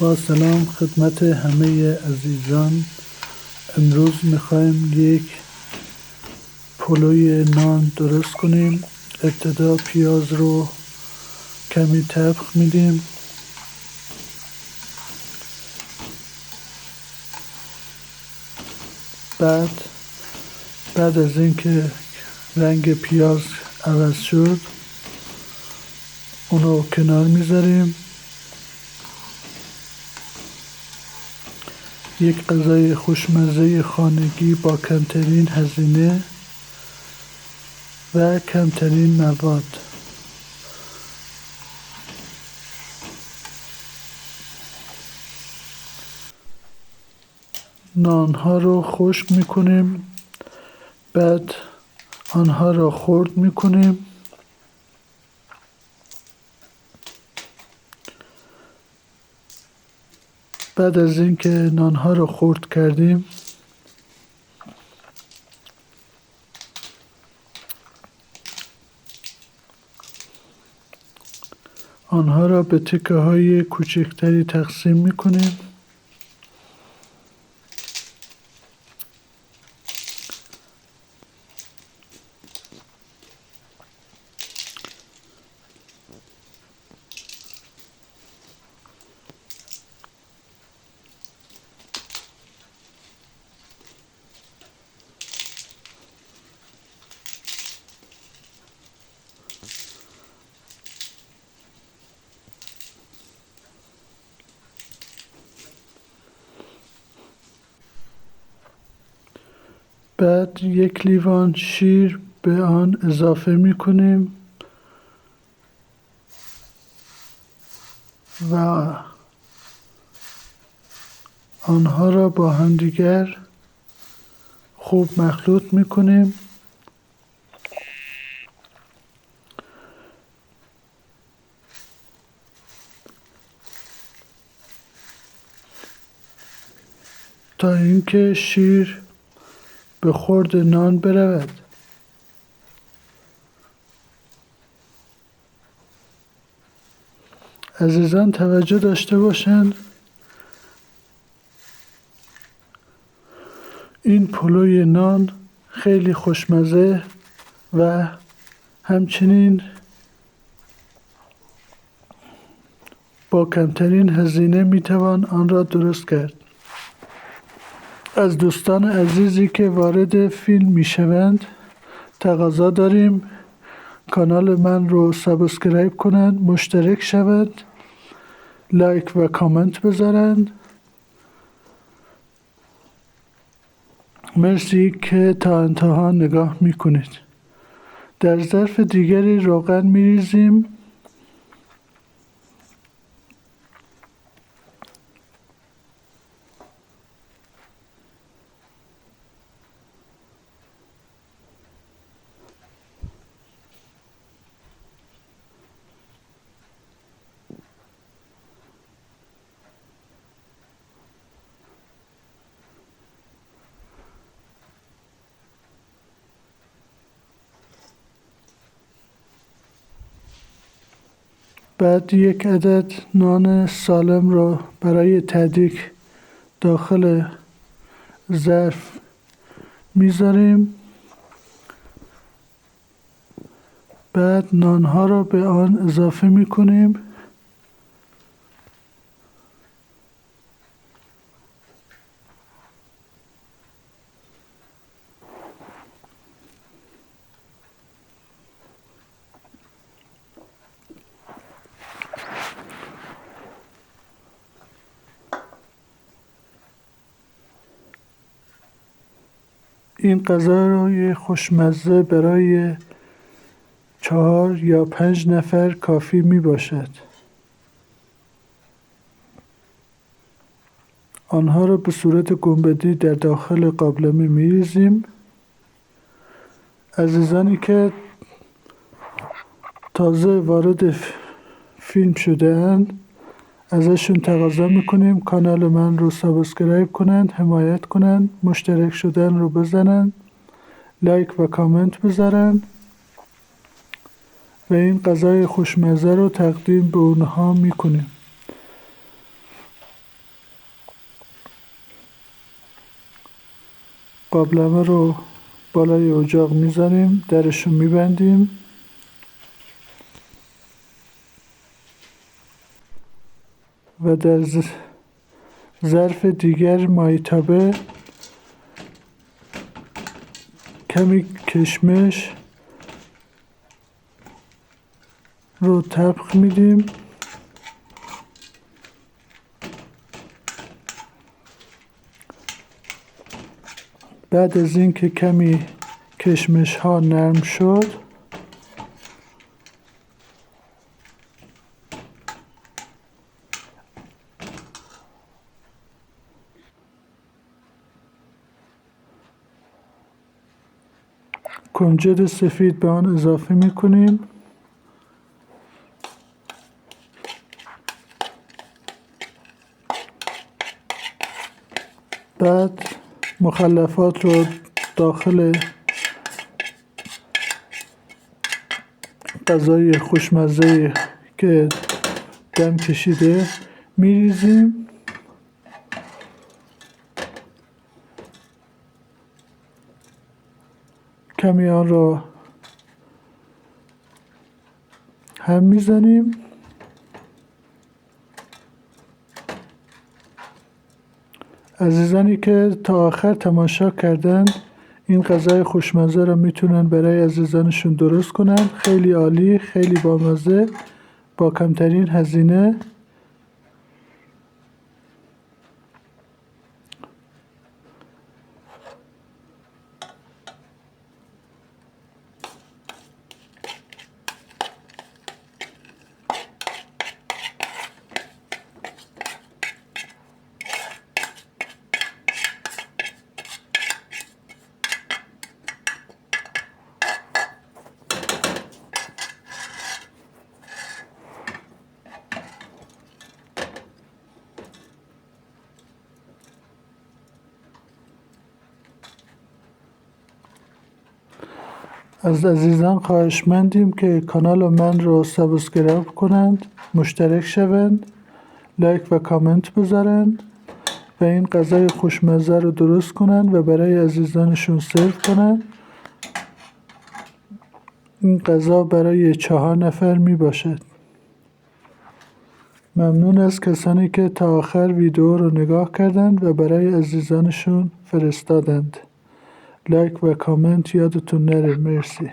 با سلام خدمت همه عزیزان. امروز میخوایم یک پلوی نان درست کنیم. ابتدا پیاز رو کمی طبخ میدیم، بعد از اینکه رنگ پیاز عوض شد اونو کنار میذاریم. یک غذای خوشمزه خانگی با کمترین هزینه و کمترین مواد. نانها رو خشک میکنیم، بعد آنها را خرد میکنیم. بعد از اینکه نانها را خرد کردیم آنها را به تکه های کوچکتری تقسیم میکنیم. بعد یک لیوان شیر به آن اضافه میکنیم و آنها را با همدیگر خوب مخلوط میکنیم. تا اینکه شیر به خورد نان برود. عزیزان توجه داشته باشند، این پلوی نان خیلی خوشمزه و همچنین با کمترین هزینه میتوان آن را درست کرد. از دوستان عزیزی که وارد فیلم میشوند تقاضا داریم کانال من رو سابسکرایب کنند، مشترک شوند، لایک و کامنت بذارند. مرسی که تا انتها نگاه میکنید. در ظرف دیگری روغن میریزیم. بعد یک عدد نان سالم رو برای تهدیگ داخل ظرف میذاریم. بعد نانها رو به آن اضافه میکنیم. این غذای خوشمزه برای 4 یا 5 نفر کافی می باشد. آنها را به صورت گنبدی در داخل قابلمه می ریزیم. عزیزانی که تازه وارد فیلم شده اند ازشون تقاضا میکنیم کانال من رو سابسکرایب کنند، حمایت کنند، مشترک شدن رو بزنند، لایک و کامنت بذارند و این غذای خوشمزه رو تقدیم به اونها میکنیم. قابلمه رو بالای اجاق میذاریم، درشو میبندیم و در ظرف دیگر مایتابه کمی کشمش رو طبق میدیم. بعد از اینکه کمی کشمش ها نرم شد کنجد سفید به آن اضافه میکنیم. بعد مخلفات رو داخل غذای خوشمزه که دم کشیده میریزیم. کمی آن رو هم میزنیم. عزیزانی که تا آخر تماشا کردن این غذای خوشمزه را میتونن برای عزیزانشون درست کنن. خیلی عالی، خیلی بامزه، با کمترین هزینه. از عزیزان خواهشمندیم که کانال من رو سابسکرایب کنند، مشترک شوند، لایک و کامنت بذارند و این غذای خوشمزه رو درست کنند و برای عزیزانشون سرو کنند. این غذا برای 4 نفر می باشد. ممنون از کسانی که تا آخر ویدیو رو نگاه کردند و برای عزیزانشون فرستادند. لایک و کامنت یادتون نره. مرسی.